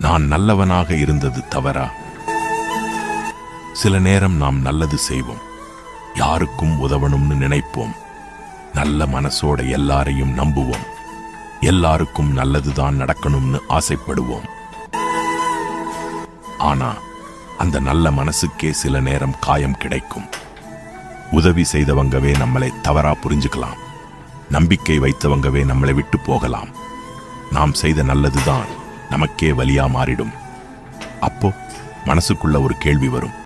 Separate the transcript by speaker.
Speaker 1: நான் நல்லவனாக இருந்தது தவறா? சில நேரம் நாம் நல்லது செய்வோம், யாருக்கும் உதவணும்னு நினைப்போம், நல்ல மனசோட எல்லாரையும் நம்புவோம், எல்லாருக்கும் நல்லதுதான் நடக்கணும்னு ஆசைப்படுவோம். ஆனா அந்த நல்ல மனசுக்கே சில நேரம் காயம் கிடைக்கும். உதவி செய்தவங்கவே நம்மளை தவறா புரிஞ்சுக்கலாம், நம்பிக்கை வைத்தவங்கவே நம்மளை விட்டு போகலாம். நாம் செய்த நல்லதுதான் நமக்கே வலியா மாறிடும். அப்போ மனசுக்குள்ள ஒரு கேள்வி வரும்,